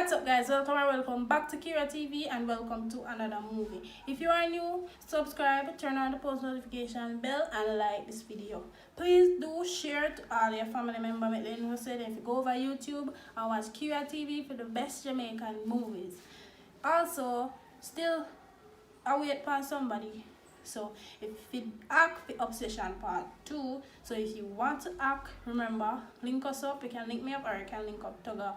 What's up guys, welcome back to Kiera TV and welcome to another movie. If you are new, subscribe, turn on the post notification bell and like this video. Please do share to all your family members. Make them know if you go over YouTube and watch Kiera TV for the best Jamaican movies. Also, still I wait for somebody. So if you act the obsession part 2, so if you want to act, remember, link us up. You can link me up or you can link up Tugger.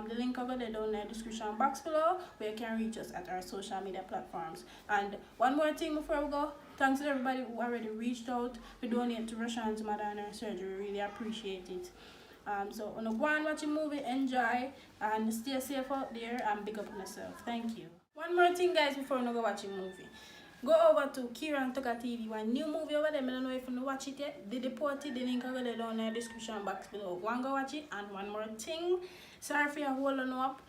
The link over there down in the description box below where you can reach us at our social media platforms. And one more thing before we go, thanks to everybody who already reached out to donate to Rashan's mother and her surgery. Really appreciate it. So on go and watch a movie, enjoy and stay safe out there and big up on yourself. Thank you. One more thing guys before we go watch a movie. Go over to Kiera and Tugger TV, one new movie over there. I don't know if you watch it yet. They deport it, the link over there down in the description box below. Go and go watch it. And one more thing, sorry for you holding up.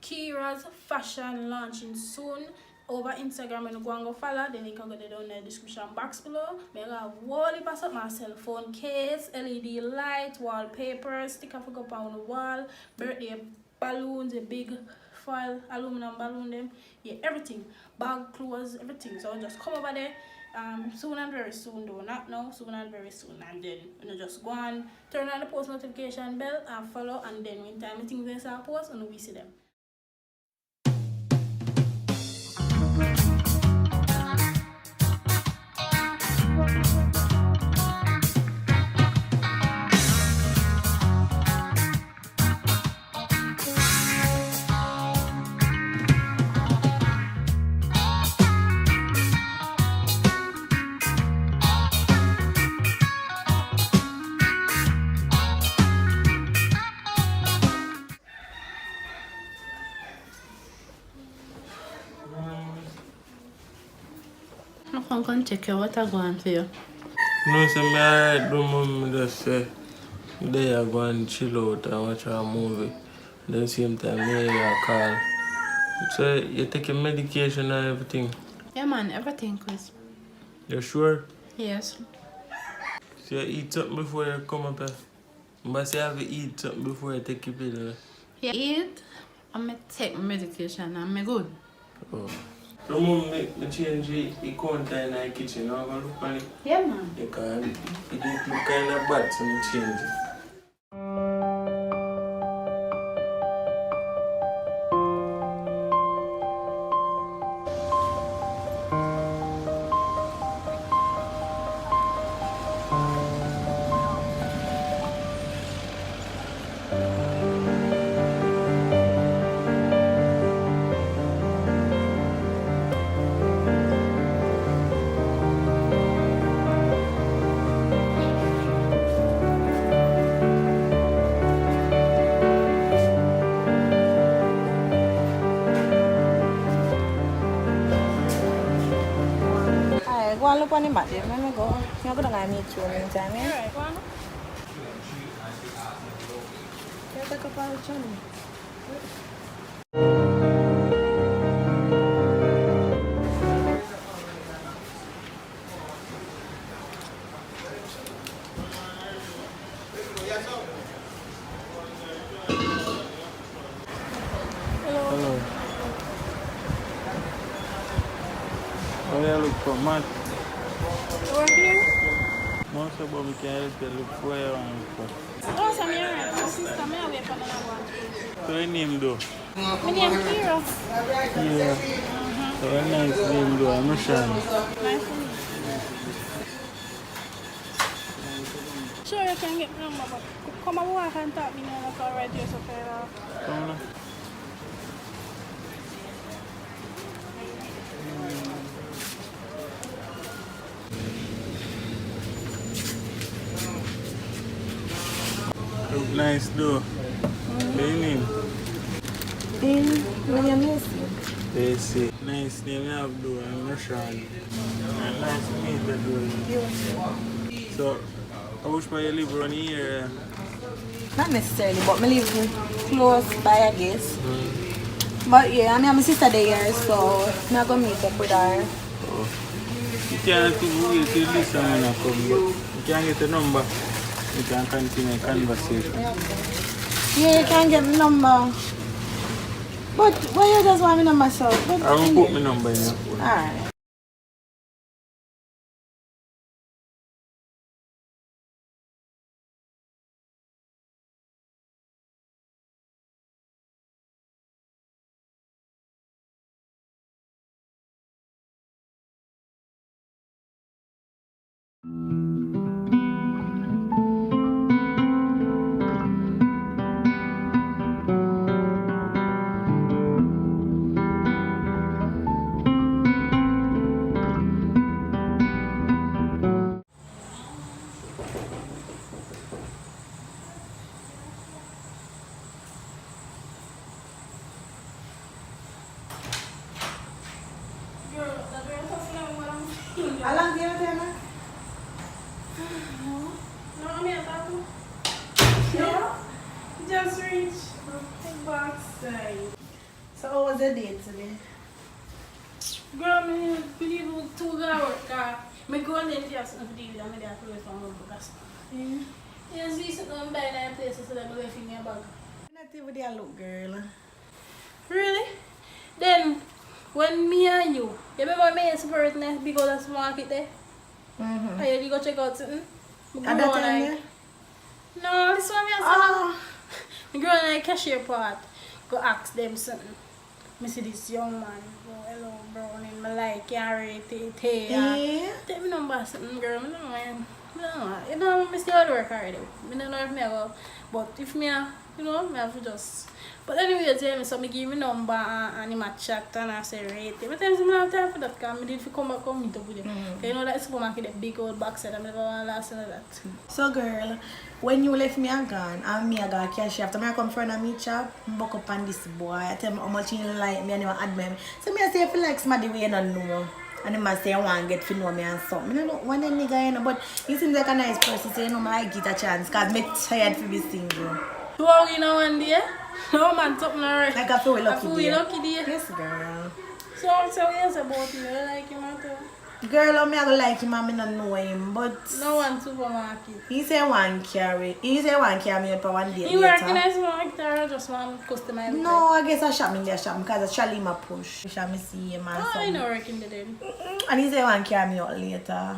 Kiera's fashion launching soon over Instagram, and go and go follow. The link over there down in the description box below. I have wall pass up my cell phone case, LED light, wallpaper, sticker for go on the wall, birthday balloons, a big foil aluminum balloon them, yeah, everything, bag, clothes, everything. So just come over there soon and very soon, though not now, soon and very soon. And then you just go and turn on the post notification bell and follow, and then when time things they start post and we see them. I'm going to check you what I want for you. No, so me alright, do mom just say they are going to chill out and watch a movie. Then same time me a call. So you take your medication and everything? Yeah man, everything Chris. You sure? Yes. So you eat something before you come up here? But you have to eat something before you take your pill. Yeah, eat and take my medication and I'm good. Oh. So mom me change the counter in the kitchen. You want to look at it? Yeah man. Because it didn't look kind of bad, so I change it. Go and look on the mat there. Let me go. You're going to meet you in time, yeah? Alright, go on. You take up all the journey. Hello. Oh, yeah, look for Matt. Over here? No, so but we can help you look for you and stuff. Oh, so I'm alright. My sister, I'm wait for another one. So your name though? My name is Kiera. Yeah. So a nice name though, I'm Rashan. Nice to meet you. Sure, you can get my number, but come and walk and talk me now, like already or something. Come on. Look nice though. What's your name? My name is Daisy. Nice name you have though, I'm Rashan. And nice to meet you though. So, I wish you live around here. not necessarily, but I live close by, I guess. But yeah, I mean, my sister there, so I'm going to meet up with her. Oh. You can't wait till this someone come, but you can get a number. You can continue conversation. Yeah, you can get the number. But why you just want me number so? I'm gonna put my number in your phone. Alright. Alang dia macam mana? No, I mean, no, just reach the backside. So how was the date today? Girl, I believe it was 2 hours. I go and then just for the video, I'm there for the because. You see something by that place, so that I'm in your bag. Not even there look, girl. Really? Then, when me and you remember me is birthday because of the market there? Mm-hmm. Are you go check out something? At that time, yeah? No, this one me Ah. I go on a cashier part, go ask them something. I see this young man, go hello bro, and my like carry it here. Yeah. Take me number something girl, I don't know man. I don't know. You know, I still work already. I don't know if me go, but if me, you know, me have to just. But anyway, you tell me, so I give me number and him a chat and I say rate it. But times I don't have time for that because I did come back and meet up with you. You know that supermarket, that big old backside, I never want to last of that. So girl, when you left me and gone, and me I got cash after me I come from a meet shop, I buck up on this boy, I tell me how much you like me and him admire me. So me I say I feel like somebody we don't know. And him I say I want to get to know me and something. I don't want that nigga, you know, but he seems like a nice person, so you know I give it a chance because I'm tired to be single. So how you know one day? No man, something alright. Like I feel lucky. I feel lucky there. Yes, girl. So yes about you, you like him at all? Girl, I don't like him and I don't know him, but No one supermarket. he say one carry me out for one day You later. work in a supermarket or just one customer? No, I guess I shop in there shop because I shall him a push. Shall me see him and Oh, I something. know working the day. And he say one carry me out later.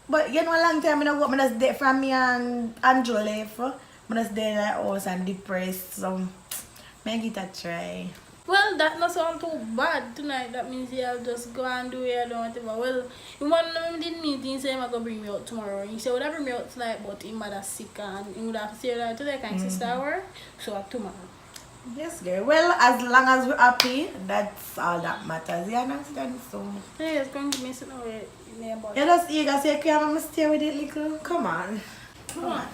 But you know a long time I go, I just there from me and Andrew left. I just there in the house and depressed. So I give it a try. Well, that not sound too bad tonight. That means you'll just go and do it or whatever. Well, in one of them did meeting, he said I'm gonna bring me out tomorrow. He said would have bring me out tonight, but him mother sick and he would have to stay there today can sister work. So tomorrow. Yes, girl. Well, as long as we're happy, that's all that matters. You understand? So Hey, it's going to give me something away in your body. you're just eager, so you can stay with it, little. Come on. Come on.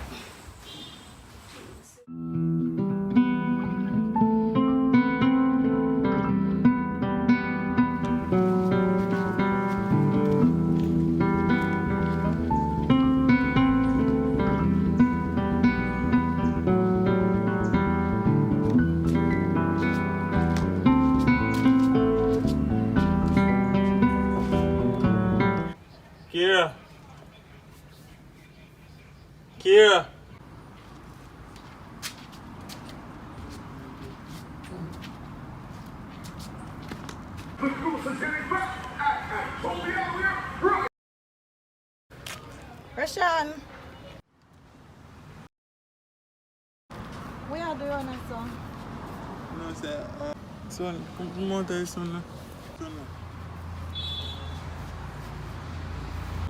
Kiera. Kiera. Rashan. What are you doing now, son? No, sir. Son, come out here, son.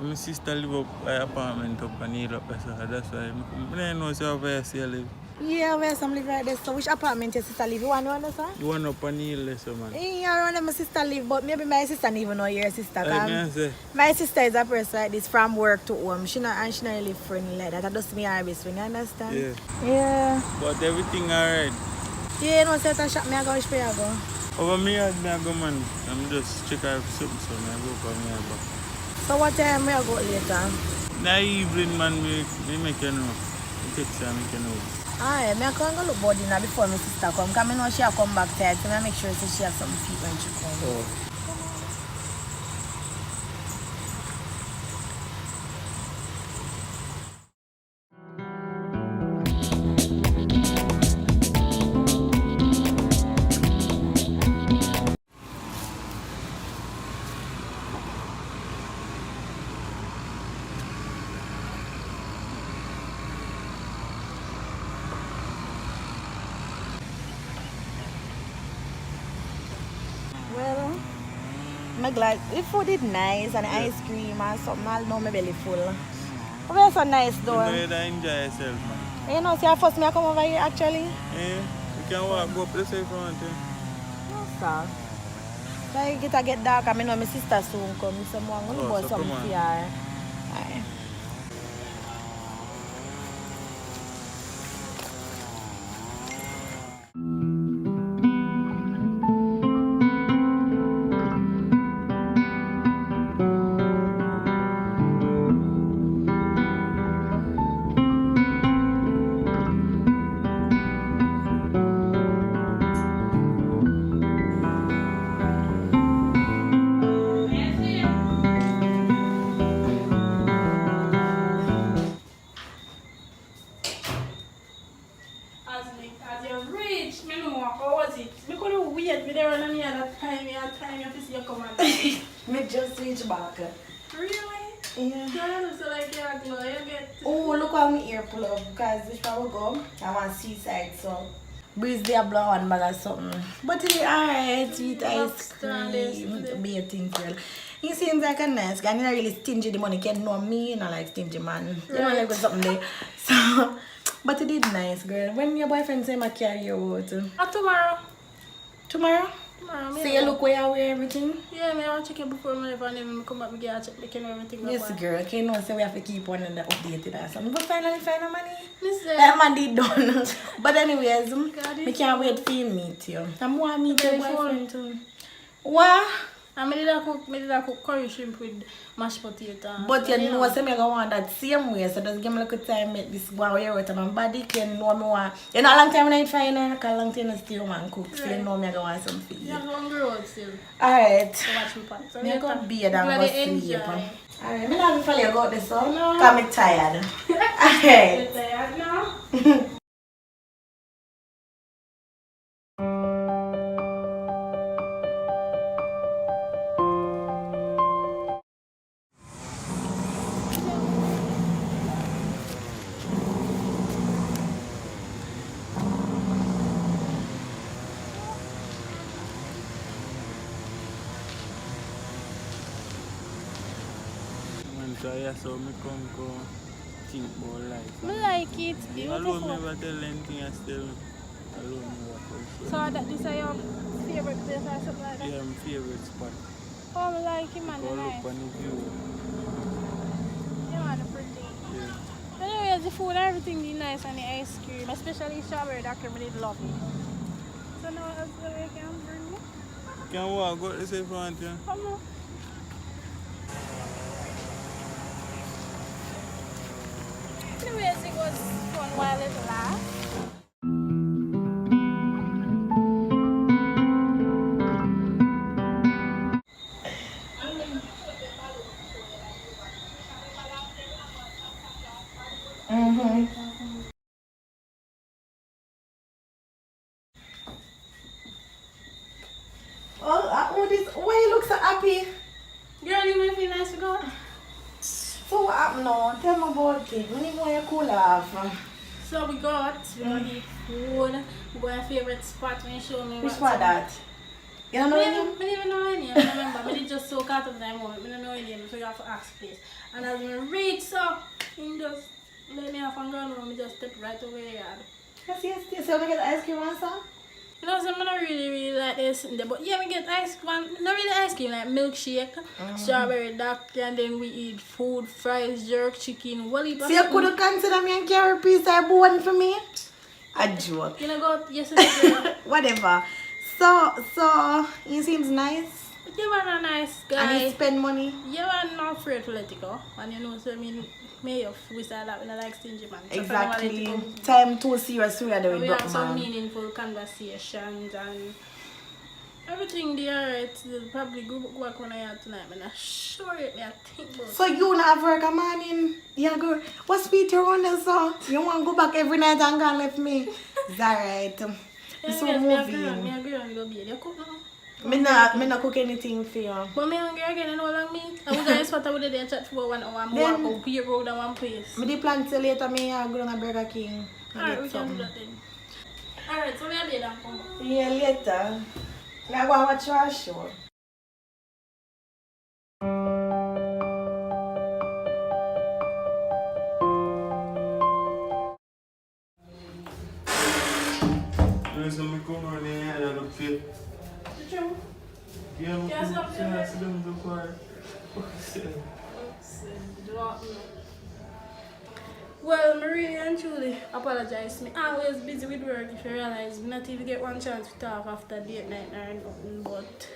My sister live up by apartment up in Europe, so that's why I don't know where she live. Yeah, where some live right there. So which apartment your sister live? You want to know, sir? You want up on Hill, so man. Yeah, around where my sister live, but maybe my sister don't even know your sister. Say, My sister is a person like this from work to home. She not really friendly like that. That does me her best friend, you understand? yeah. Yeah. But everything alright. Yeah, you know, say to shop me, I go, which way I go? Over me, I go, man. I'm just check out something, so I go for me. So what time we go later? In the evening, man, we make you know. We text her, make you know. Alright, I can go look about dinner before my sister come. Because I know she will come back tired, so I make sure that she have something to eat when she come. Oh. I'm glad the food is nice and the ice cream and something. I'll know my belly full. But it's so nice though. You know, you enjoy yourself, man. You know, see, I first me I come over here actually. Yeah, you can walk go up the same front. No, sir. Like it get dark, I know my sister soon come. So I'm going to go something here. Aye. As you reach, me know how was it? Me couldn't wait me there and me at that time, you have to see you come and Me just reach back. really? Yeah. Yeah, so like you glow, you get Oh, look how my ear pull up because if I will go, I want seaside, so breeze there blow one bag or something. But it's alright, sweet ice cream, be a thing girl. He seems like a nice guy, not really stingy the money, can know me, not like stingy man. You know, like with something there. So, but it is nice girl. When your boyfriend say I carry you out? tomorrow. Tomorrow? Tomorrow, So you look where I wear everything? yeah, me I want to check it before me leave and then come back, me get check the everything. Yes girl, okay, no, so we have to keep one and updated or something. But finally find the money. Miss That man did done. But anyways, I can't wait for you to meet you. I'm going to meet your boyfriend too. What? I made a cook curry shrimp with mashed potato. But you know, so I'm going to want that same way. So just give me a little time make this go away with my body can know me want. You know, a long time when I find her, because a long time I still man cook. So you know me I go want some food. You're hungry road still. Alright. So watch me part. So Me go later, bed and glad go you sleep. enjoy. Alright, me not follow you go this so No. because I'm tired. Alright. You tired now? So yeah, so me come go think about life. I like it. I alone Beautiful. never tell anything, I still alone never tell. So that this is your favorite place or something like that? Yeah, my favorite spot. Oh, I like it, man. Go Nice. look on the view. Yeah, man, pretty. Yeah. Anyways, the food, everything is nice and the ice cream, especially strawberry that cream, really love it. So now else the way can bring me? Can walk go to the front, yeah? Come on. Anyways, it was fun while it lasts. Oh, this, why you look so happy? Girl, you make feel nice to go? So what happened now? Tell me about it. When you go you cool off. So we got eat food, we got a favorite spot when you show me Which one that? You don't know I any? don't even know any name, I remember. I did just so caught up in that moment. I don't know any name, so you have to ask place. And as we reach so, he just let me have a gun and just step right over here. Yes. So we get ice cream and stuff? You know, so I don't really like this, but yeah, we get ice cream, not really ice cream, like milkshake, strawberry duck, and then we eat food, fries, jerk, chicken, wally. So you could consider me and carry a piece of bone for me? A joke. You know, go yesterday. Whatever. So, he seems nice. You are a nice guy. And he spend money. You are not afraid to let it go. And you know, so I mean, may of we say that when I like stingy man. So Exactly. if I let it go, Time too serious we are doing we broke have some man. meaningful conversations and everything there. It's probably go back when I had tonight. I'm not sure it. I think about So you not have work a morning? Yeah, girl. What speed you on there, so? You want to go back every night and go and left me? It's alright. It's so moving. Me agree on go bed. You cook now? Me not cook anything for you. But me hungry again, you know long me. I was going to spot with the chat for 1 hour. More Then- about Kiera road and one place. Me the plan till later me go to Burger King. and Alright, get we can do something. that then. Alright, so we are there and come back. Yeah, later. Me I go and watch your show. some come on here and look fit. The truth? Yeah, I'm Yes, I'm going to see them so far. Well, I really and truly apologize. Me always busy with work if you realize me not even get one chance to talk after date night or nothing. But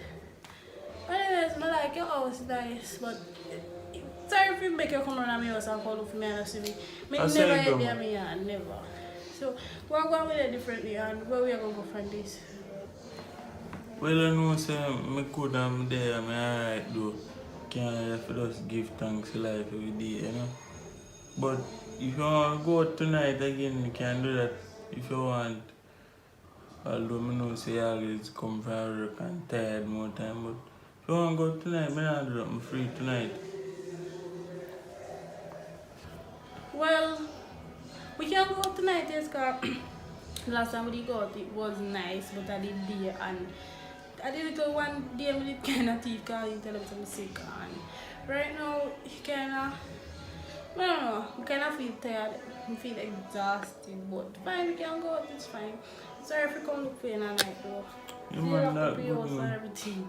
anyways, I like your house nice, but sorry if you make you come around my house and call up for me and see me. Me I never say hit go. there me and never. So we're going with it differently and where we are gonna go from this. Well, I know say I could am there, I'm alright though. Can't have to just give thanks to life every day, you know. But if you want to go out tonight again, you can do that if you want. Although I know say I always come from work and tired more time, but if you want to go tonight, I not do that, I'm free tonight. Well, we can go out tonight, yes, cause last time we did go out, it was nice, but I did there and I did it one day, I did kind of teeth because I tell him I'm sick and right now, he kind of, I don't know, I kind of feel tired, I feel exhausted, but fine, we can go out, it's fine. Sorry if we come look for you in a night though. You See man lock that up good your house and man. everything.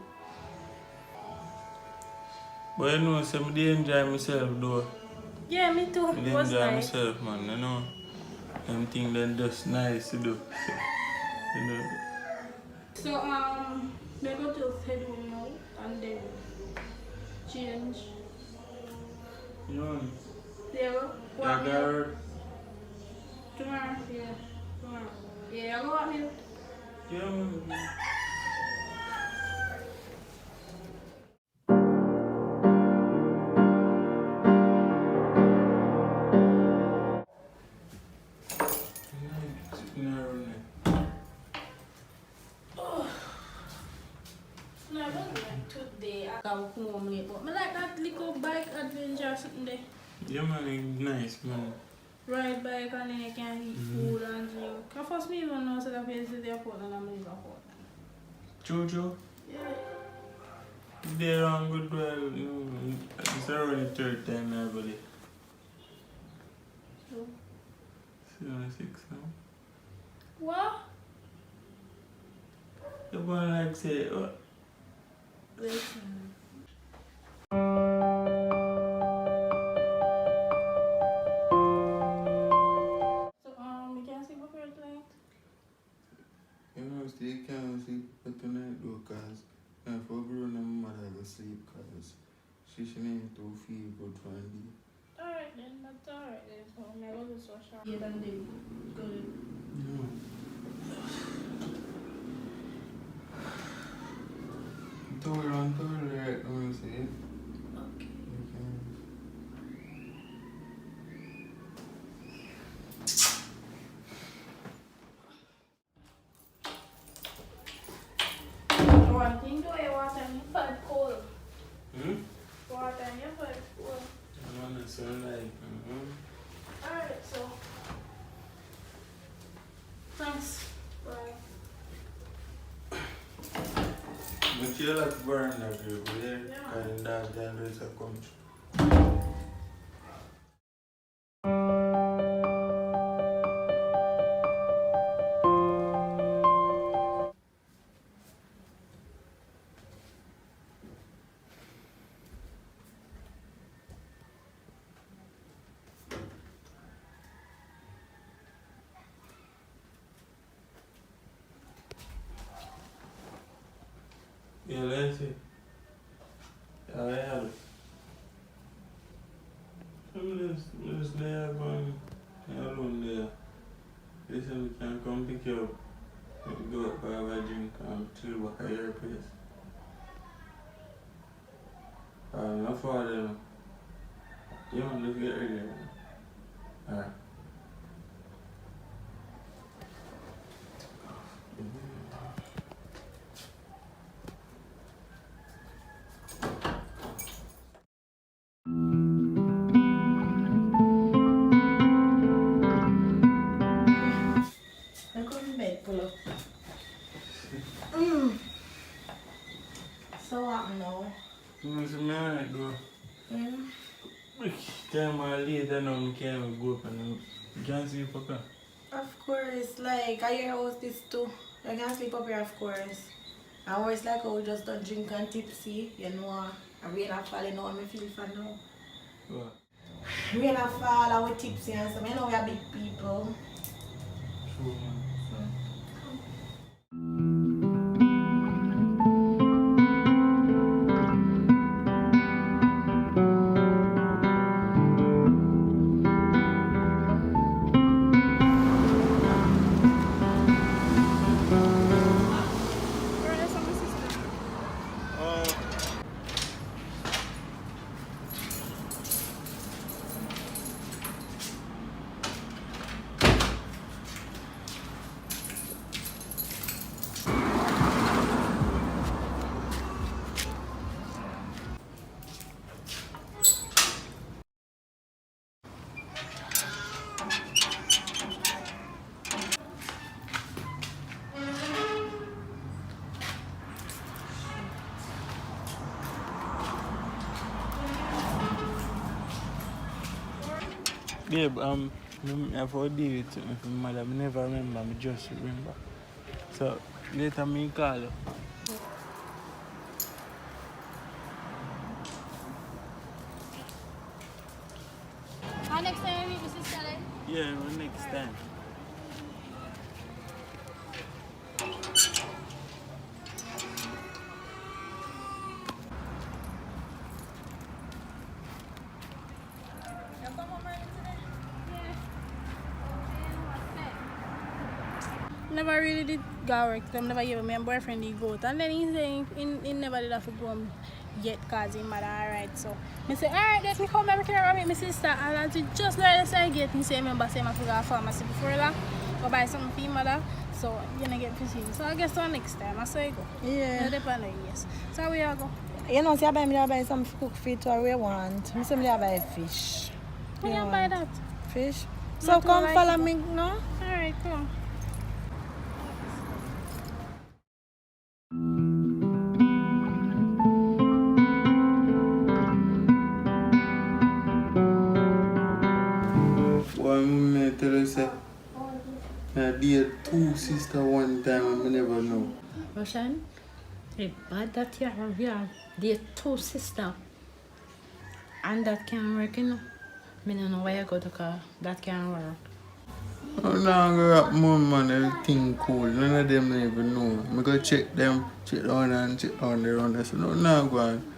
But you know, say I dey enjoy myself though. Yeah, me too, I it dey was enjoy nice. myself, man, you know. Everything then just nice to do. You know. So, we go to head home now and then change. You know, There we go. I got her. Tomorrow, yeah. Tomorrow. Yeah, I go out here. Yeah, man. No, I wasn't like today. I come home late, but I like that little bike adventure or something there. Yeah, man, it's nice, man. Ride bike and then you can eat food and drink. Cause first me even know so that place is the airport and I'm leaving airport. Jojo, Yeah. they're on good well. It's already third time, I believe. So, 76 now. what? The boy like say, what? Listen. So, we can sleep up here tonight? You know, still can't sleep tonight though, cause if I grown and my mother go sleep, cause she need to feel good for the day. Alright then, that's alright then. So, I'm going to social. Yeah, then they go to. Yeah. Told right now, you see. Okay. One thing do I water in your bed cold. Water in your bed cold. I'm on the sunlight. Alright, so. Thanks. Bye. But you like burn that you go there, Yeah. and that then there's a come. Yeah, let's see. Yeah. I'm just there going alone there. Listen, we can come pick you up. Maybe go up, have a drink, and chill back at your place. My father, you want to get ready? Alright. I couldn't bed pull up. So what now? You see me alright though. Time I later now, I can't go up and you can't see Papa. Of course, like I hear house this too. I can sleep up here, of course. And worse like how we just don't drink and tipsy, you know, and rain a fall, you know what I feel for now. What? Rain a fall and we tipsy and stuff, you know we are big people. True, man. Babe, I have to deal with it with my mother. I never remember, I just remember. So, later me call you. How next time you meet Mrs. Sally? Yeah, well, next time. You come home early today? Yeah. Never really did go work. I never gave my boyfriend the goat. And then he saying he never did have to go home yet because he mother alright. So I say, alright, let me come back here and meet my sister. And until just now I say get me say remember say I have to go to pharmacy before that. Go buy something for your mother. So you're gonna get fishing. So I guess till next time I say go. Yeah. It depends on yes. So we are go. You know, see, I buy some cook feed to we want. I say I buy fish. We can buy that. Fish? So Not too come like follow it. me, no? Alright, come. One minute tell you say, I did two sisters one time and I never know. Russian, it's bad that you have the two sisters. And that can work, you know. I don't know why you go to car. That can work. I'm not going to rap more, man. Everything cool. None of them even know. I go check them, check on and check on the round. I said, no, no, go on.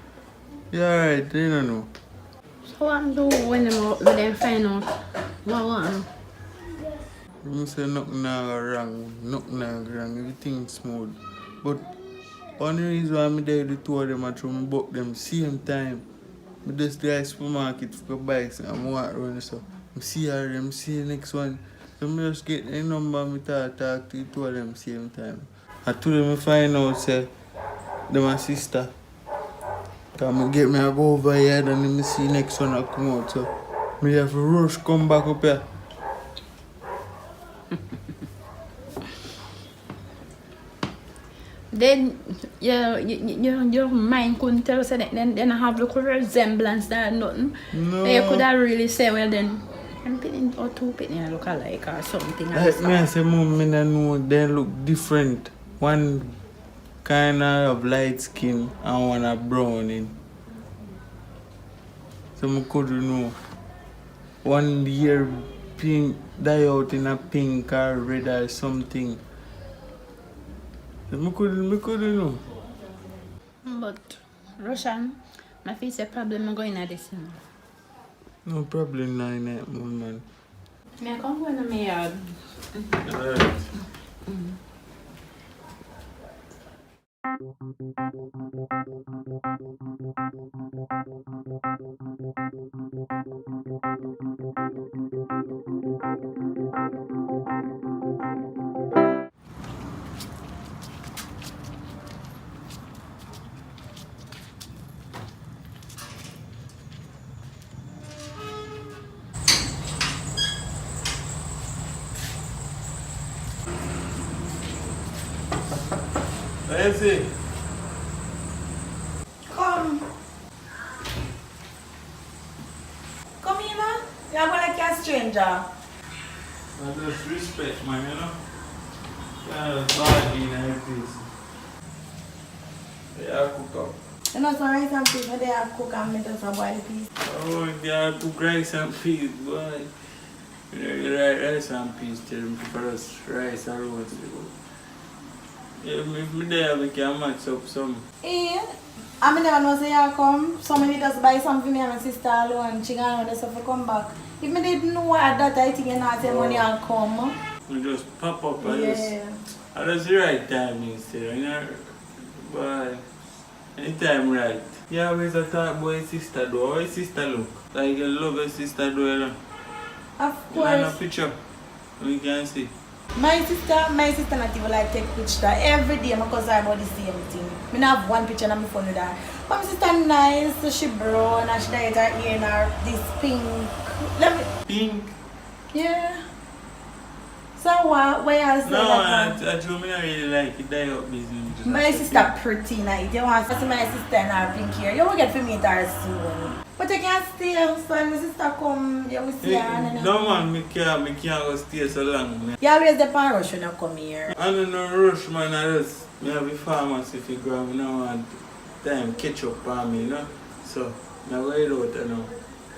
Yeah, alright, they don't know. So what do when them find out what want? I say nothing wrong, nothing wrong, everything smooth. But one reason why I'm there with the two of them, I try to book them same time. I just go to the supermarket for bikes and I walk around so. I see her, I see the next one. So I just get the number and talk to the two of them same time. I told them I find out say they're my sister. Because I get me go over here and then I see the next one I come out. So I have to rush come back up here. Then your mind couldn't tell us that then I have look resemblance that nothing. No. You could have really say well then I'm pitting or two pitting look alike or something. Like me I say mom, I know they look different. One kind of light skin and one a brown in. So I couldn't know. One year pink dye out in a pink or red or something. So I couldn't know. But Russian, my face a problem going at this. No problem now in that moment. May I come go in my yard? Alright. Let's see. Come. Come in, man. You're going like a stranger. I just respect man, you know. Body in her face. Yeah, cook up. You know, some rice and peas, they have cook and me just a boil the peas. Oh, yeah, cook rice and peas, boy. Rice and peas, tell them for us rice and roast. Yeah, if me there, we can match up some. Eh, I never know say you come. So maybe just buy something for me and my sister alone. She gonna stuff to come back. If me didn't know that, I think you not say money and come. We just pop up and Yeah. that's the right time instead, you know. But anytime right. You always talk about your sister though. How your sister look? Like you love your sister though, you know. Of You know course. a picture we can see. My sister not even like take picture. Every day my cousin about the same thing. I don't have one picture on my phone with her. But my sister nice, so she brown and she dyed her hair in her this pink. Let me Pink? yeah. So what? Where I say No, that? I told me I really like it. Die up business. My sister pretty nice. You want to see my sister in her pink hair? You will get to meet her soon. But you can't stay, so when my sister come, you will see her. And No man, me can't go stay so long. Man. you always the pan rush when you come here. I don't know rush man, I just me have a pharmacy if you go, I don't want time catch up on me, you know. So I go out you know.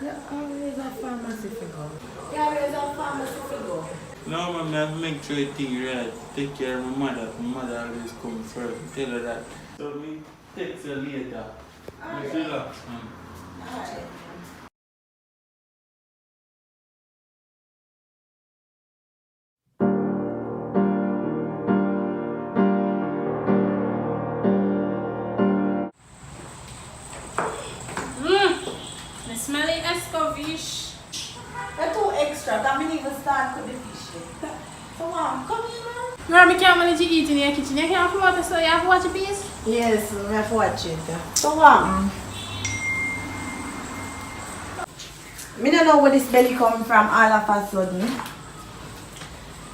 You always a pharmacy figure. You always a pharmacy figure. No man, I have to make sure things right. Take care of my mother. My mother always come first. Tell her that. So me text her later. Just relax, man. Alright. The smelly escovish. You're too extra. Can't even start with the fish yet. So come here, man. Girl, me can't manage to eat in your kitchen. You can't afford to, so you have to watch a piece. Yes, we have to watch it. So what? Me don't know where this belly come from all of a sudden.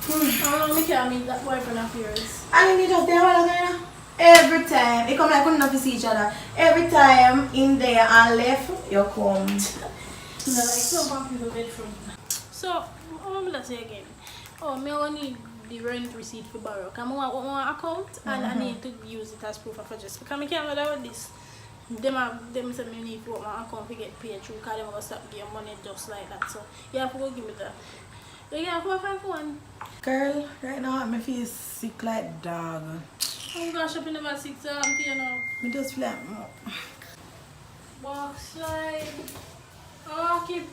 I don't know, me can't meet that boyfriend of yours. And you just there all again. Every time, it come like we don't have to see each other. Every time in there and left, you come. No, like some back people bedroom. So, I'm gonna say again. Oh, me only need the rent receipt for borrow. Cause I want one account and I need to use it as proof of address. Because I can't do with this. Them say me need to put my account to get paid through. Cause them gonna stop giving money just like that. So you have to go give me that. You have to find one. Girl, right now I feel sick like dog. I'm going shopping number 6, you know. I just feel like Walk slide. Oh, keep.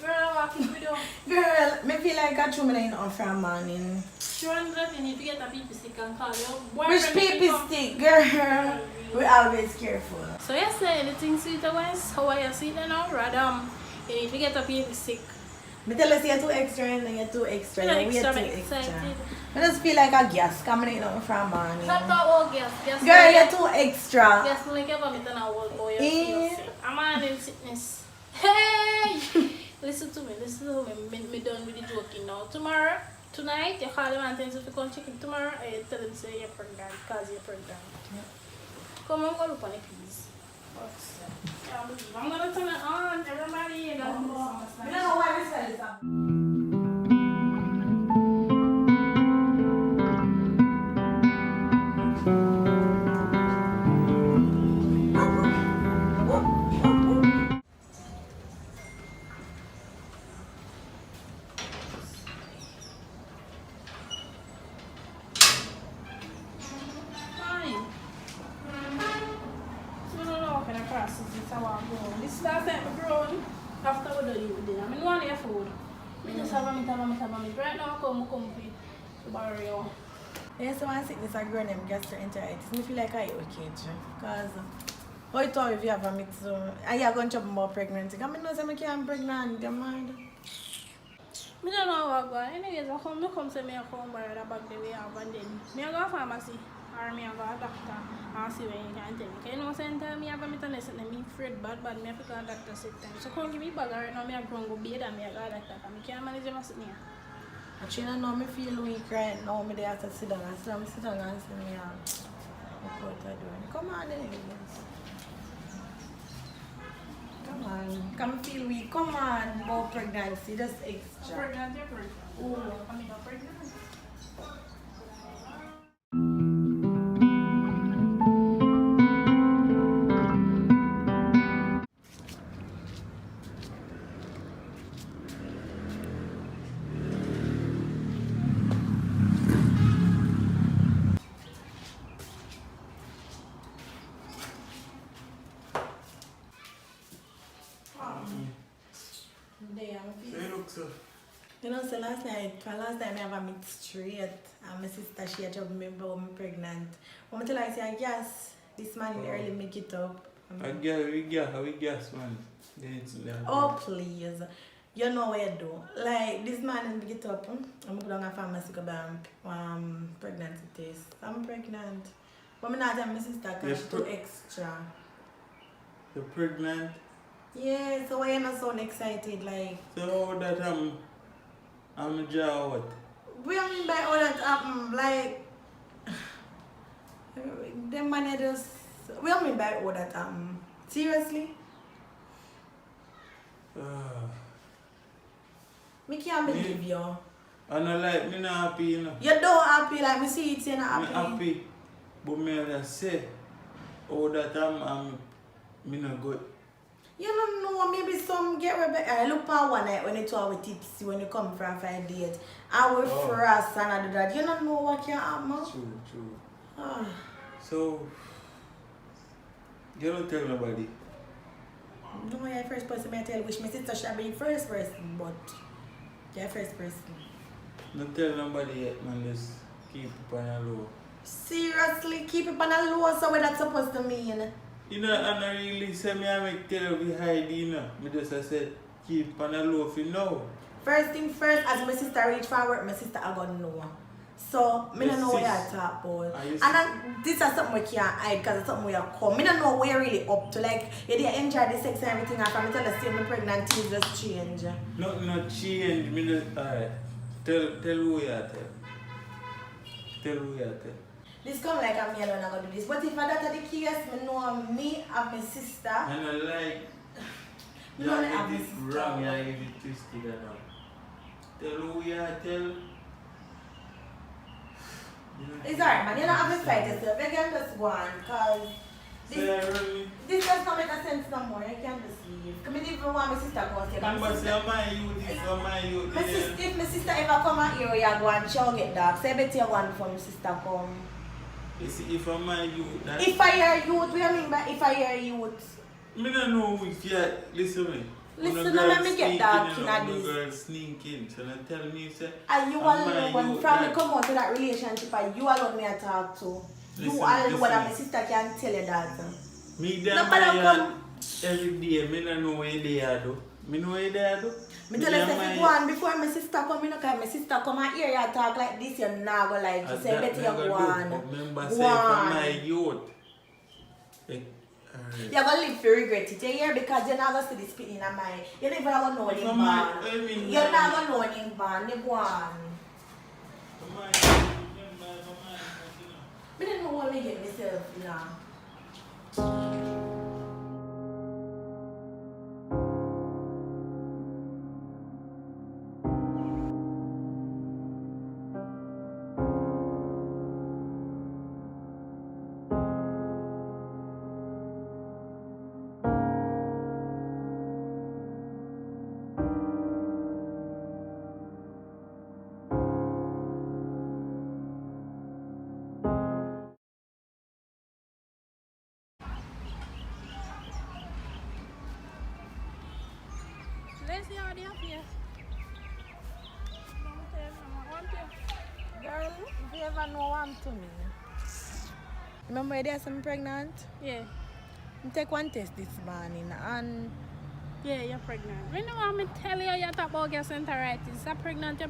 Girl, walk keep it up. girl, I feel like I threw me in off from morning. Sure, you need to get a people stick and call your Which boyfriend. people stick, girl? We're always careful. So yes, anything sweet West? How are you sweet now? Rather, you need to get a people stick. Me tell us you're too extra and you're too extra. You're You're extra, way too excited. extra. I just feel like a gas coming in from morning. Stop talking about gas. Girl, you're too extra. Yes, like you have a old boy. Eh. I'm on in sickness. Hey! Listen to me. Me done with the joking now. Tonight, you call them and tell them to come check it tomorrow. I tell them say you're pregnant because you're pregnant. Come on, go look on it, please. I'm gonna turn it on. Everybody, you got to I don't know why we sell it. Fine. So no know kind of process this I want to go. This last time I grown after we done eat dinner. I mean want your food. Me just have a meat. Right now I come to borrow you. Yes, so one sickness I grown them gastroenteritis. I feel like I okay because how you talk if you have a mix and you're going to chop more pregnancy. I mean, no, say I can't pregnant, you're mad. I don't know how I go. Anyways, I come say me I come borrow the bag the way I have and then me I go to pharmacy or me I go to doctor and see when you can tell me. Because you know sometimes me have a meat and me afraid bad me have to go to doctor set time. So come give me bag right now me I go and go bathe and me I go to doctor because me can't manage my sitting here. Actually, I know me feel weak right now. Me have to sit down and sit down and see me what I do. Come on, then. Come man. Come feel weak. Come on, more pregnancy, just extra. Pregnant, you're pregnant. Oh, I'm not pregnant. Hey, look, sir. You know, so last time I have a meet straight, and my sister, she had told me about me pregnant. When I tell her, I say, yes, this man will early make it up. I guess, man. Oh, please. You know what you do. Like, this man will make it up. I'm going to a pharmacy to buy pregnancy test. I'm pregnant. But I'm not telling my sister because she's too extra. You're pregnant? Yeah, so why you not so excited? Like, So that I'm a jaw what? what do you mean by all that happen? Like, them man just. What do you mean by all that happen? Seriously? Me can't believe you. I know like me not happy, you know. You don't happy like me see it, you're not Me happy. happy. But me just say all that me not good. You don't know, maybe some get Rebecca. I look at one night when you talk with tipsy when you come for a 5 date. I will frost and I do that. You don't know what can happen. True. Ah. So you don't tell nobody. No, you're the first person I tell. Wish my sister should be the first person, but you're the first person. Don't tell nobody yet, man. Just keep it on a low. Seriously, keep it on a low, so what that's supposed to mean? You know, I don't really say me I make tell you hide, you know. Me just I said keep on a low for now. First thing first, as my sister reach forward, my sister I gonna know. So, I don't know what you're talking about. And then, this is something we can't hide because it's something we are come. I don't know what you're really up to. Like, you didn't enjoy the sex and everything. And from tell the same, my pregnant things just change. Not change. Me just, alright. Tell who you are tell. Tell who you are tell. This come like I'm here alone, I'm gonna do this. But if that's the case, I know me and my sister. And I like, you get it wrong, you get it twisted and all. Tell who you are tell. It's alright, man. You don't have to fight yourself. You can just go on, because this does not make a sense no more. You can just leave. I mean, even want my sister to go and Remember, say, my youth, if my sister ever come out here, you go and she'll get dark. So I bet you want for my sister come. You see, if I'm my youth, that... If I hear youth, what do you mean by if I hear youth? I don't know if you listen me. Listen, let me get dark in this. this. Girl sneaking, so they tell me, say, and you alone, from me come out to that relationship, and you alone me I talk to. You alone, that my sister can tell you that. Me there every day, me don't know where they are though. Me know where they are though. Me tell you, if you go on before my sister come, because my sister come and hear you talk like this, you're not going to like you. Say, better you go on. Remember, say, from my youth. You're going to live to regret it. You hear? Because you're not going to see this spitting in my mind. You're never going to know him ban. You're not going to know him ban. You go on. I don't know what I get myself now. Let's see how they are here. Girl, if you ever know what I'm to me. Remember you I'm pregnant? Yeah. I take one test this morning and Yeah, you're pregnant. When you want me to tell you talk about gastroenteritis, you're pregnant.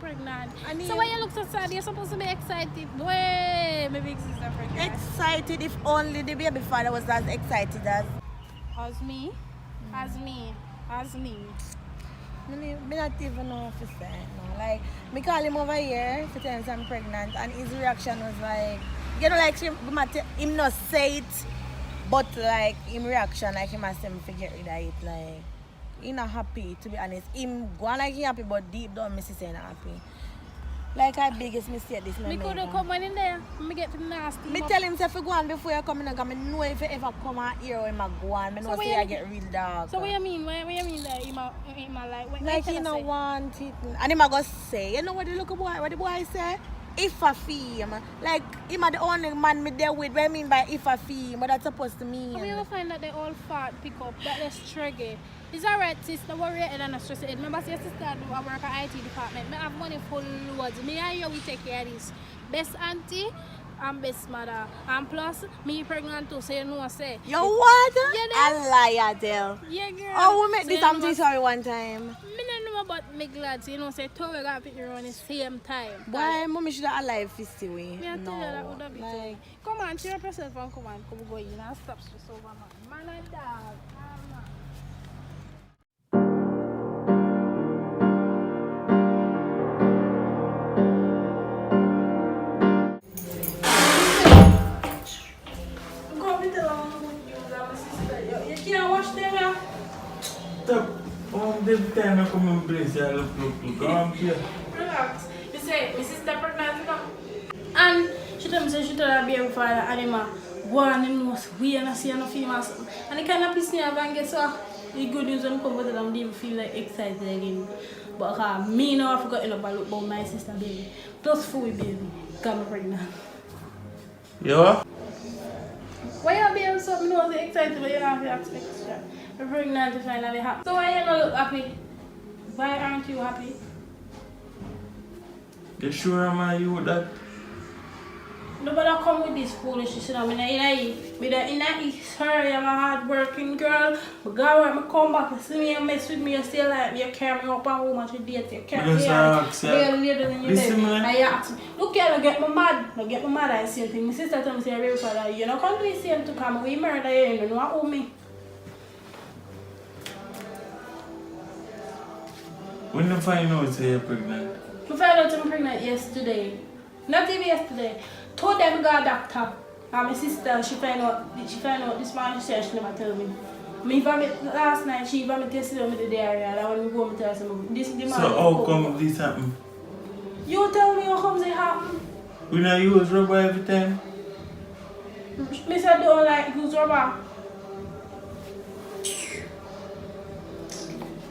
I So why you look so sad? You're supposed to be excited. Boy, my big sister pregnant. excited if only the baby father was as excited as As me? As me? I not even know what to say. No. Like, me call him over here to tell him I'm pregnant and his reaction was like, you know, like him not say it, but like him reaction like him asked him to get rid of it. Like, He not happy, to be honest. Him go on like he happy, but deep down, Missy say not happy. Like I biggest mistake this Me could have come on in there. Me get nasty. Me tell him say if you go on before you come in, because I know if you ever come out here or him a go on, I know say I get real dark. So what you mean? What you mean that he like he no want it. And him a go say, you know what the boy say? If I fee him. Like him a the only man me there with. What I mean by if I fee him, what that's supposed to mean. How you find that they all fat pick up, that they're struggle? It's alright, sis, don't worry head and not stress it. Remember, your sister do work at IT department. I have money for loads. Me and you we take care of this. Best auntie and best mother. And plus, me pregnant too, so you know what I say. You what? Yeah, a liar, tell. Yeah, girl. Oh, we make so this something sorry one time. Me don't know about me glad, so you know, say two we got pick you around the same time. Why, mommy should have alive fisty way? Me I tell you that would have been like, come on, cheer up yourself and come go in and stop stress over man. Man and dog. Every time I come in place, I look, come here. Relax. You say, my sister pregnant, and she told me, she told her baby father, Anima, go on him most we and I see no female. And it kind of pissed me off, and guess what? The good news when come to them, they feel like excited again. But me now, I forgot about look about my sister baby. Plus food baby, got me pregnant. Yeah? Why you being so excited but you don't have to expect? You're pregnant to finally happy. So why you not look happy? Why aren't you happy? You sure am I you with that? Nobody come with this foolishness, you know. I'm sorry, I'm a hard working girl. But God, when I come back, you see me and mess with me, you still like me, you carry me up and home and you date, you carry me later than you did. And you ask me, look here, I get my mad. I get my mad at the same thing. My sister told me, say, real father, you know, come to the same to come, we murder you, you know what owe me. When you find out say you're pregnant? I found out I'm pregnant yesterday. Not even yesterday. Told them I got a doctor. And my sister, she find out this morning, she said she never tell me. Me vomit last night, she vomit yesterday with the diarrhea, and I want to go and tell her this the man. So how come this happen? You tell me how come it happen? We not use rubber every time? Me said don't like use rubber.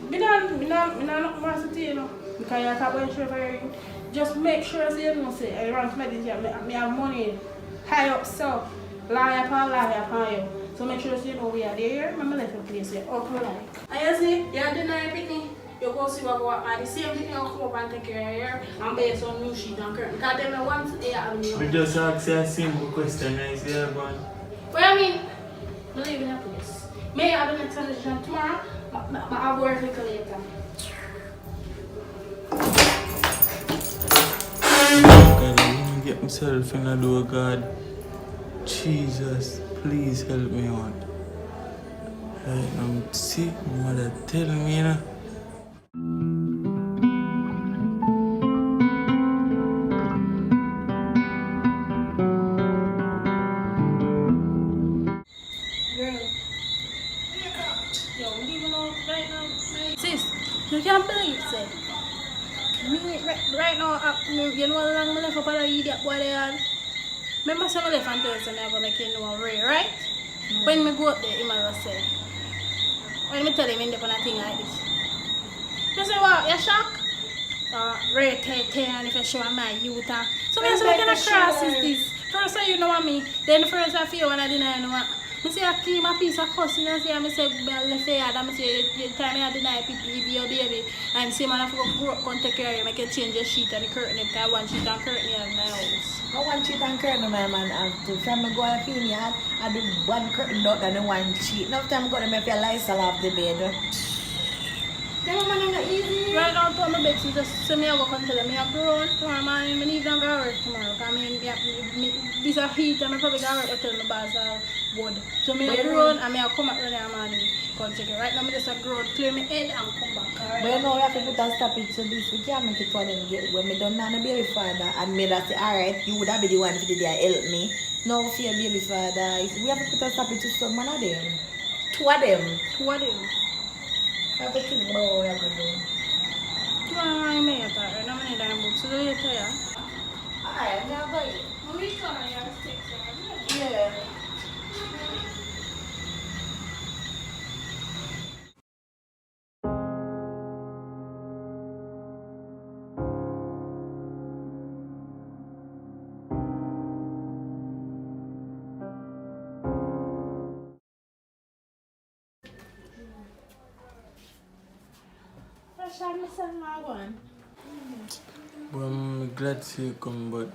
Me not more to you know. Because you're talking about chauffeuring. Just make sure you know say I run medicine, me have money high up so lie upon you. So make sure you know we are there. Remember left your place here. Up like. And you see, you deny Pitney, you go see what go up and the same thing you come up and take care of here and buy some new sheet and curtain. Because them want they have new. We just ask you a simple question and say you're going. What I mean? I live in a place. May I have the next transition tomorrow? I have work little later. God, let me get myself in a door, God. Jesus, please help me out. Right, I'm sick, my mother tell me, you know. You can't believe it. Me right now, you know how long I left up at the idiot boy there? Remember some of the left and Thursday I'm going to make you know Ray, right? When I go up there, he must say, when I tell him in the thing like this. You say, what, you're shocked? Ray, and if you show my youth. So I say, what kind of cross is this? First you know what I mean, then first I feel when I deny you know what. I say I clean my piece of cussing and say I say let's say I say the time I deny people if your baby and say man I forgot grow up and take care of you, make you change your sheet and the curtain because one sheet and curtain in my house. No one sheet and curtain my man have to. From I go and feel me I do one curtain out and the one sheet. Now time I go to make your Lysol off the bed. Then man I'm not easy. Right now to my bed so just say me I go come tell them me have grown tomorrow man I need to go work tomorrow because I mean this a heat and I probably go work until my boss are good. So me a grown and me a come back when I'm morning come check it. Right now me just a grown, clear my head and come back. Right? But you know we have to put a stop it to this. We can't make it for them get when me done now the baby father and me that say alright you would have be the one for the day help me. No fear baby father. We have to put a stop it to some one of them. Two of them. have to think about what we're going to do. Tomorrow may have to I'm going to book. So later, yeah. Alright, I'm going to When we come and you're six, Yeah. But I'm glad to see you come, but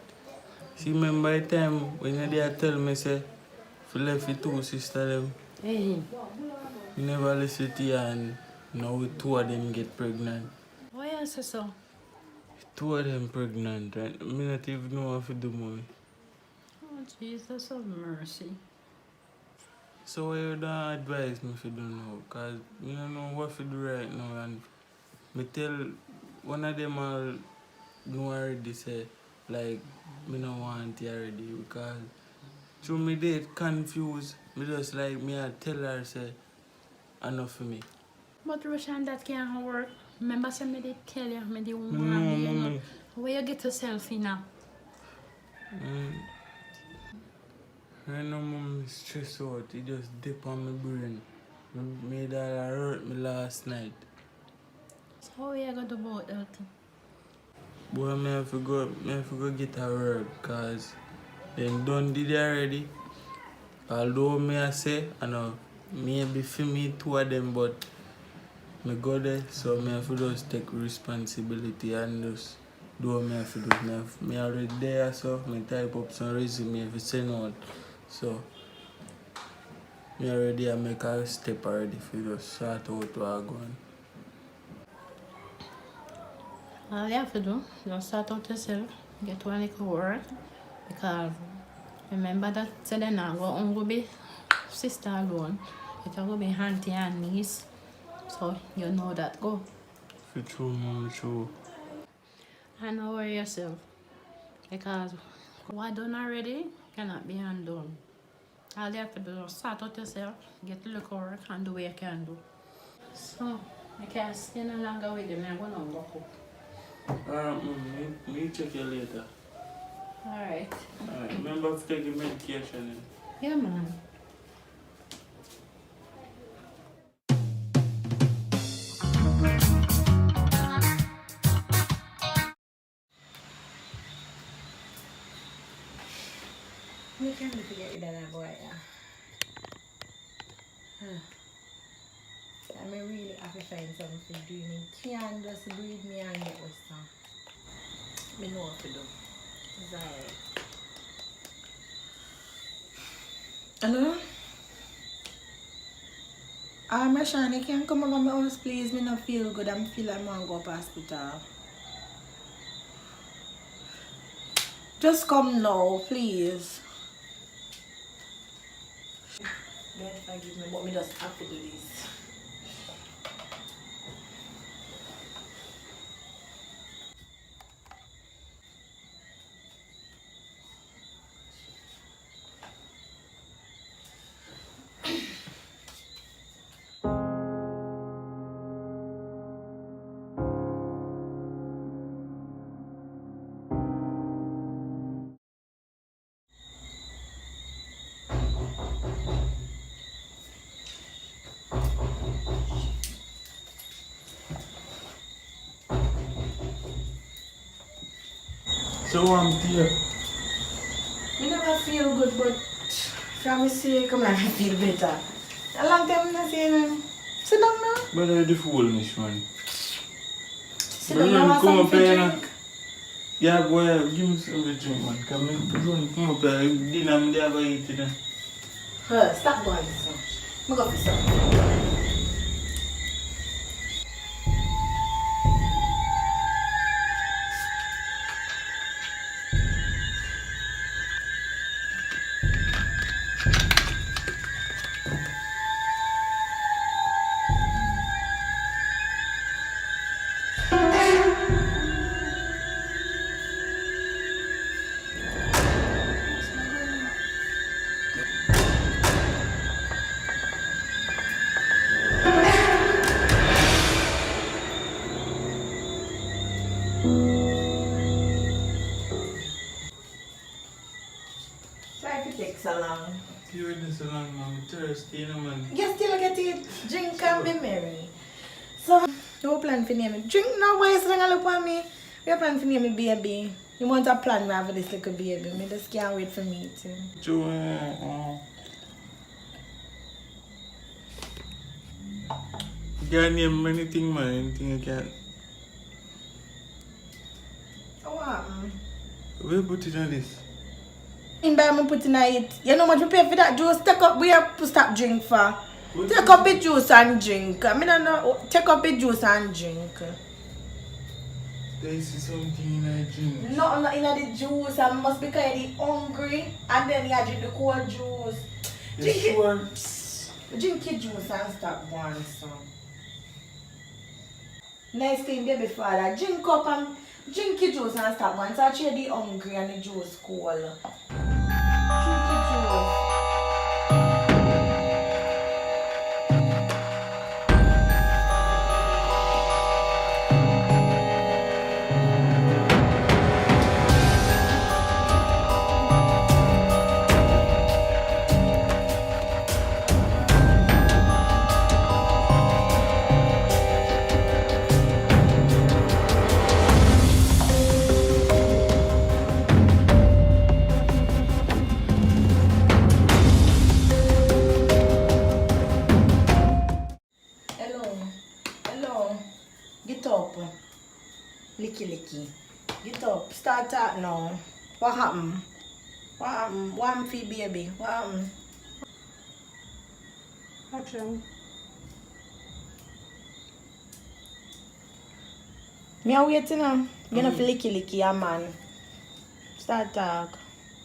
see, remember the time when you there tell me, say, if you left your two sisters, them, Hey, you never listen to you, and now two of them get pregnant. why you say so? Two of them pregnant, right? I not even know what to do, mommy. Oh, Jesus of mercy. So why you don't advise me if you don't know? Because I don't know what to do right now, and me tell one of them all know already, say, like, me don't want you already, because through me date confused, me just like me I tell her, say, enough for me. But Roshan, that can't work. Remember, say me did tell you, me the No, woman, you know. mommy. Where you get yourself in now? Right now, mom, is stressed out. It just dip on my brain. Made that hurt me last night. So how you going to do about that? Boy, I have to go get a work, because them done did it already. Although me I say, I know, maybe for me two of them, but me go there, so me have to just take responsibility and just do what me have to do. Me already there, so me type up some resume if it's send out. So, me already make a step already for just sort out what I'm going. All you have to do, just sort out yourself, get one little work, because remember that say they not go be sister alone, it will be auntie and niece, so you know that go. For true, mom, true. And don't worry yourself, because what done already cannot be undone. All you have to do is sort out yourself, get a little work and do what you can do. So, I can't stay no longer with them, I'm going to go cook. Alright, mom, me check you later. Alright. Alright, remember to take your medication. Yeah, man. We can't forget rid of that boy, yeah. I'm really have to find something to do. Me can't just breathe me and get what's done. Me know what to do. It's alright. Hello? Rashani, can you come over my house, please? Me not feel good. I'm feel like I'm going to go to hospital. Just come now, please. God forgive me, but me just have to do this. So I'm here. Me never feel good, but from me say, come on, I feel better. A long time I say, sit down now. But I the foolish man. Sit down, you want something to drink? Yeah, boy, give me some to drink, man. Come up here. Dinner, I'm there to eat it. Stop going, son. I'm going to for something. Why if it takes so long? You waiting so long, man. I'm thirsty, you know, man. You still get it. Drink and be merry. So, you plan for name me. Drink now, why you still look at me? You plan for name me baby. You want a plan for this little baby. Me just can't wait for me too. You can't name anything, man. Anything you can. What? Where you put it on this? In by me putting it. You know how much me pay for that juice? Take up we have to stop drink for. Take up the juice and drink. I mean, no, take up the juice and drink. There is something in a drink. No, not in the juice. I must be kind of hungry. And then you drink the cold juice. Drink it. Drink your juice and stop one so. Nice thing, baby father. Drink up and drink your juice and stop one. So I cheer the hungry and the juice cold. Drink your juice. Get up. Licky licky. Get up. Start out now. What happened? What happened? What happened for you, baby? What happened? Action. Me a waiting now. You know for licky licky, a man. Start talk.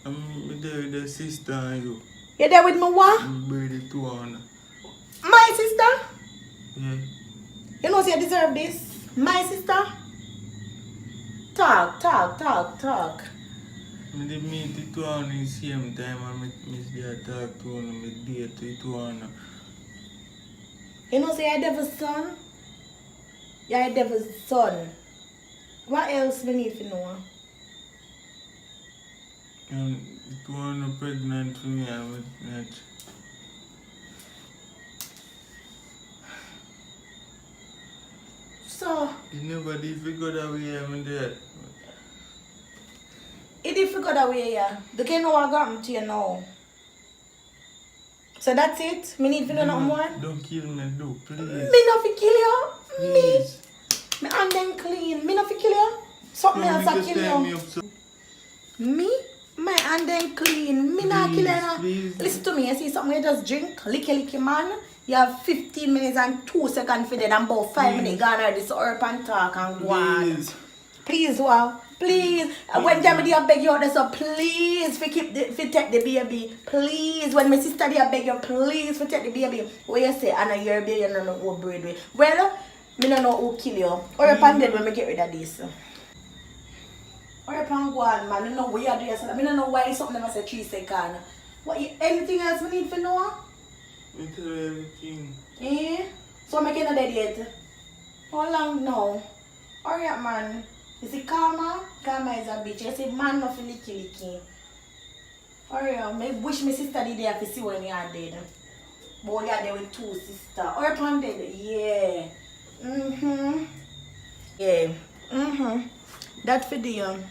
I'm there with the sister and you. You there with me what? I'm ready to on. My sister? Yeah. You know say you deserve this? My sister? Talk. I did meet it to on in the same time and I miss the talk to on and I date it to on. You know say you're devil's son? You're a devil's son. What else we need to know? And it was pregnant for me and with that. So, You never did figure that way I'm dead. it did figure that way, yeah. The kind know what got to you now. So that's it? Me need to know nothing more? Don't kill me, do, please. Me not fi kill you. Please. Me hand them clean. Me not fi kill you. Something else I kill you. Me? My hand them clean. Me not kill you. Please. Listen to me. You see something you just drink. Licky man. You have 15 minutes and 2 seconds for that and about 5 minutes gone already. So up and talk and go on. Please. Please, wow. Please. When them I beg you out there, so please for keep the for take the baby. Please. When my sister I beg you, please for take the baby. What you say? I know you're a baby, you don't know who breed with. Well, me don't know who kill you. Or up and dead when me get rid of this. Or up and go on, man. I don't know what you do yourself. I don't know why something never say 3 seconds. What anything else we need for know? Me tell you everything. Eh? So I'm making a dead yet. How long now? Hurry up, man. You see Karma? Karma is a bitch. You see man not for licky. Hurry up. I wish my sister did there to see when you are dead. But you are there with 2 sisters. Hurry up and dead. Yeah. Yeah. That for them.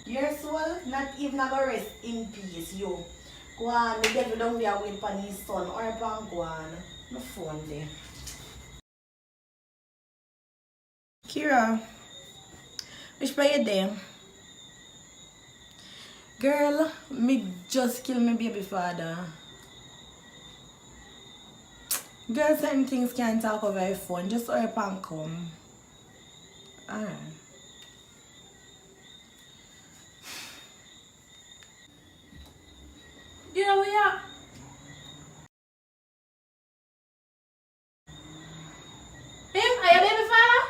Your soul not even gonna rest in peace, yo. Go on, the devil don't be away upon his son. Hurry up and go on. My phone there. Kiera, which way you there? Girl, me just kill my baby father. Girl, certain things can't talk over your phone. Just hurry up and come. Alright. Yeah, we are. Him, are you baby father?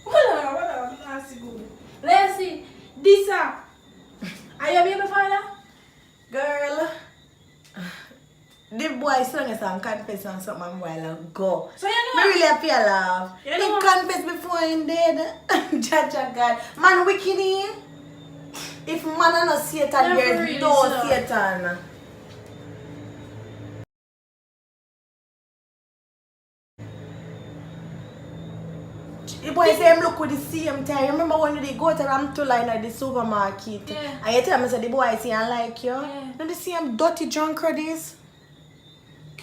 Hold on, let's see good. Let's see. This are you baby father? Girl, the boy sang a song, confess on something a while ago. So you Me know. really happy laugh. You He know. confessed before he dead. Jaja God. Man wicked in. If man and no Satan, there's really, no sir. Satan. The boy say him look with the same time. Remember when they go to Ramtula in the supermarket? Yeah. And you tell me say the boy say I like you. Yeah. And the same dirty drunkard is.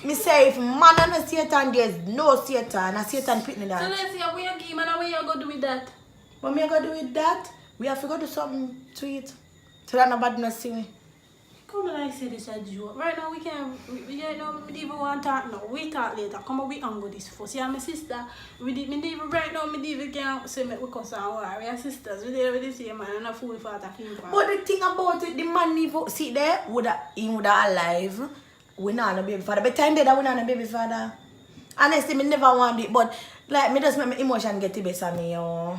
Me say if man and no Satan, there's no Satan. And Satan pitting So that. let's see how we give and how we are going to do with that. What me gonna do with that? We have to go do something to it. So that nobody not see me. Come on, I say this a joke. Right now we can't, we don't know, we don't even want to talk now. We talk later. Come on, we can go this first. See, my sister, we did, me even right now, me even can't say me we cuss and war. We are sisters. We did the same man and a fool for attacking him. But the thing about it, the man never see there, he would have alive. We not no baby father. By the time that we not no baby father. Honestly, me never want it, but like me just make my emotion get the best of me, yo.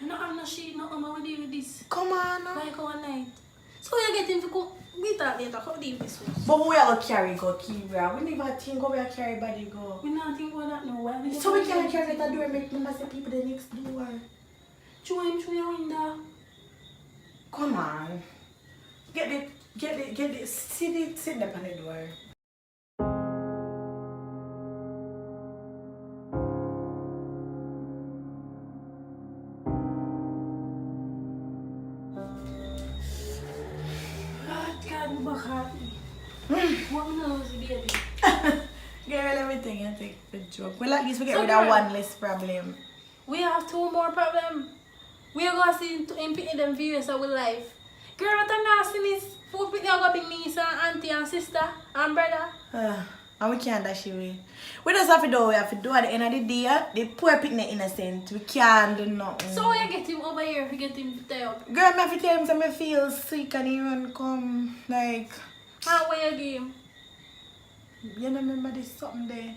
No, I'm not shit, no, we deal with this. Come on. Like one night. So you get him to go, we talk later, how deal with this first? But we are gonna carry go, Kiera. We never think how we are carry body go. We not think about that now. Why we So we can't carry that door and make them say people the next door. Throw him through your window. Come on. Get it, sit there on the door. God, you back at me. What me know is the baby? Girl, everything I take the joke. Well, at least we get So rid of girl- one less problem. We have 2 more problems. We are going to see in them viewers of our life. Girl, what I'm asking is, who pick up big niece and auntie and sister and brother? And we can't dash away. We just have to do what we have to do at the end of the day. The poor picnic innocent. We can't do nothing. So we get him over here if we get him to tie up. Girl, I have to tell him that I feel sick and he run come. Like, How way you game? you know, remember this something there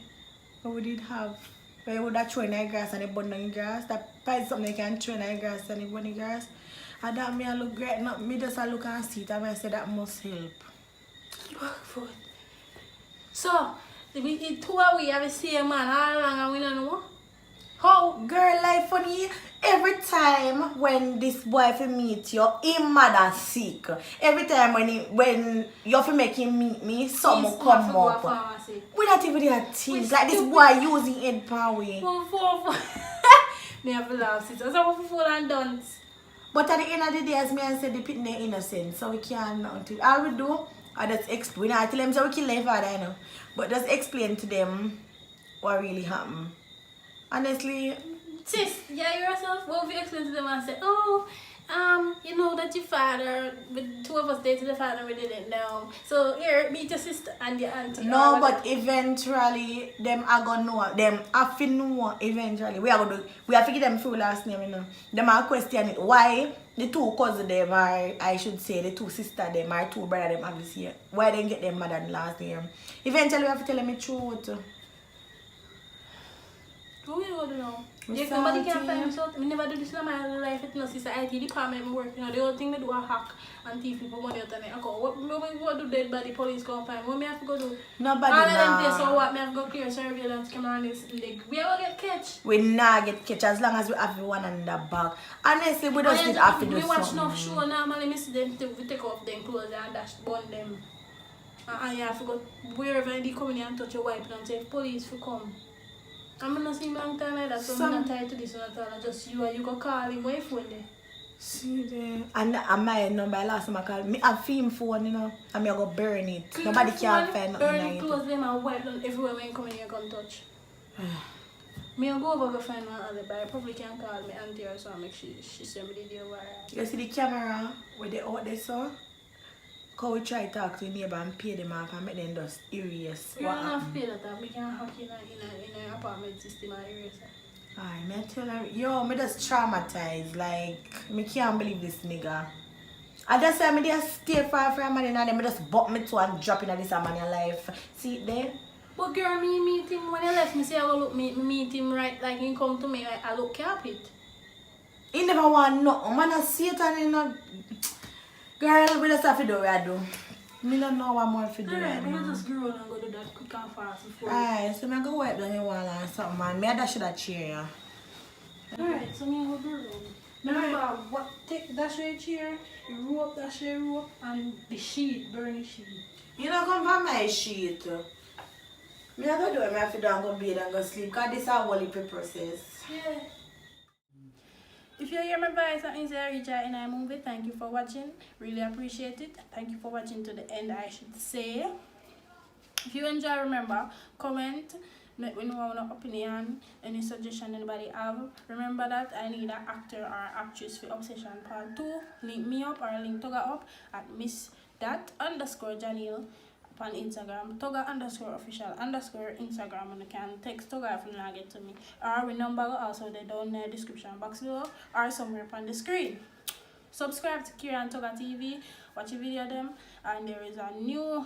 that we did have? Where you would have thrown in the grass and they burn in the grass. That probably something you can throw in the grass and they burn in the grass. And that me I look great. Not me just I look and see it and I say that must help. Work for it. So, we 2 of we have the same man all along and we don't know. How? Girl, like funny, every time when this boy fi meet you, him mother sick. Every time when you fi make him meet me, something He's come go to up. pharmacy. We not even there things. We Like this stupid. boy using head power. Four. Me have to laugh, sister. So we full and dance. But at the end of the day, as me and said, the pit they innocent. So we can't nothing. All we do, I just explain. I tell them so we kill their father, you know. But just explain to them what really happened. Honestly, Sis, yeah, yourself. What if you explain to them and say, oh, you know that your father, with 2 of us dated the father, we didn't know. So here, meet your sister and your auntie. no, or but whatever. eventually them are gonna know. Them have to know eventually. We are gonna do, we have to give them full last name, you know. Them are question it. Why the 2 cousins them are, I should say the 2 sisters them are 2 brothers them obviously. Why they get them mother than last name? Eventually we have to tell them the truth. What we going to do now? We If nobody can salty. find me out, I never do this in my life. It's not sister IT department I work. You know, the whole thing they do a hack and thief people money out of it. What do dead body police come find? What me have to go do? Nobody All of them place, so know. what? Me have to go clear surveillance camera and this leg. We are going to get catch. We not get catch as long as we have the one on the back. Honestly, we just did have to do We watch something. enough show normally miss them to take off them clothes and dash burn them. And you have to go wherever they come in and touch your wife and say police for come. I'm not seeing long time like that, so I'm not tied to this one at all. Just you and you go call him my phone there. See there. And my number last time I called me a film phone, you know. And me I go burn it. Nobody can find nothing burn like the it. clothes them and wipe them everywhere when you come in you can touch. Me I go over go find one alibi. I probably can call me auntie or so and make she send me the deal where I You see the camera where they out there so? How we try to talk to the neighbor and pay them off and make them just erase you what don't have happened. to pay that. We can hack in a apartment system and erase it. Aye, me tell her, yo, me just traumatized. Like, me can't believe this nigga. I just say me just stay far from man and then me just butt me to and drop in this man life. See it there? But girl, me meet him when he left me say I go look me meet him right like he come to me like I look carpet. He never want nothing. Man, I see it and he not. Girl, we just have to do what I do. Me don't know what more to do right Alright, we now. just grow and go do that quick and fast before. Aye, so me go wipe down the wall and something, man. Me that should have cheer you. Alright, so me go grow. Remember, what take dash your chair, you rope, dash your rope, and the sheet, burn the sheet. You know, come from my sheet. Me I go do it, me have to do and go bed and go sleep. Because this is a whole heap of process. Yeah. If you hear my voice and inside reach out in a movie, thank you for watching. Really appreciate it. Thank you for watching to the end, I should say. If you enjoy, remember, comment, let me know our opinion, any suggestion anybody have. Remember that I need an actor or actress for Obsession Part 2. Link me up or link Toga up at miss._Janil on Instagram, Toga_official_ Instagram, and you can text Toga if you not get to me. Or we number also they down in the description box below or somewhere on the screen. Subscribe to Kiera and Toga TV, watch a video of them, and there is a new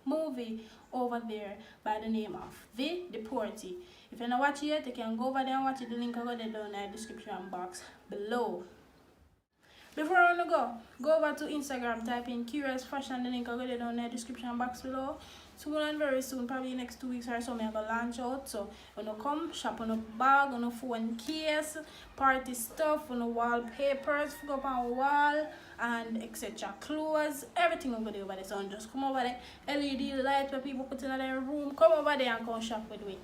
movie over there by the name of The Deportee. If you're not watching it, you can go over there and watch it. The link will go there down in the description box below. Before I wanna go over to Instagram, type in Kiera's Fashion, the link will go there down in the description box below. Soon and very soon, probably next 2 weeks or so, I'm gonna launch out. So when you come, shop on a bag, on a phone case, party stuff, on a wallpapers, go up on a wall, and etc. Clothes, everything will go there over there. So just come over there. LED light where people put in their room. Come over there and come shop with me.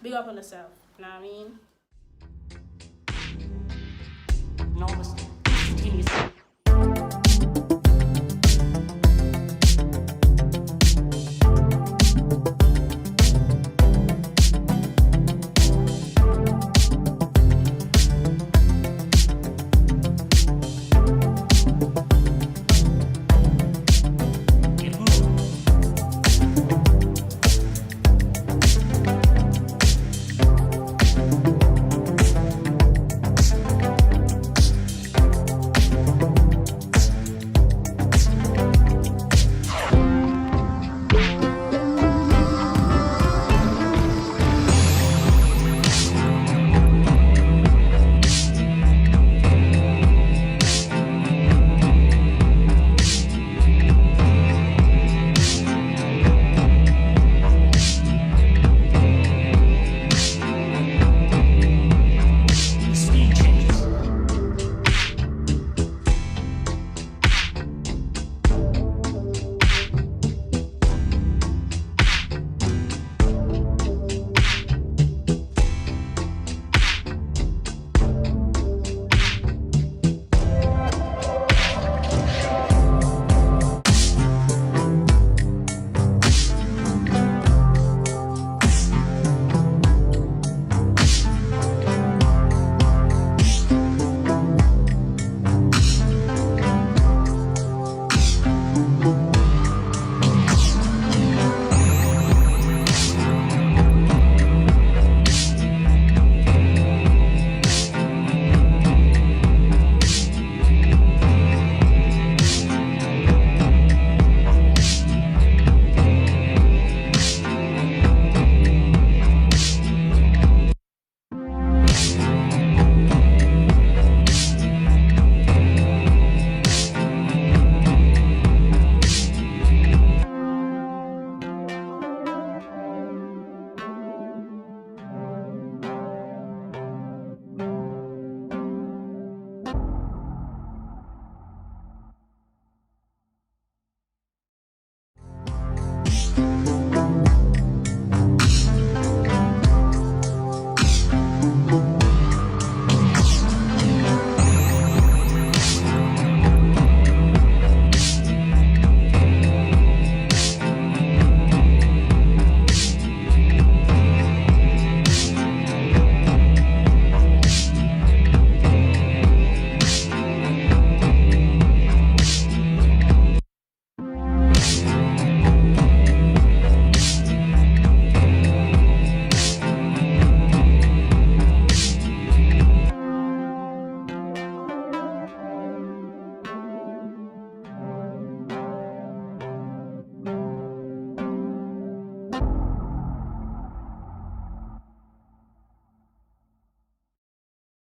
Big up on yourself. You know what I mean? No mistake.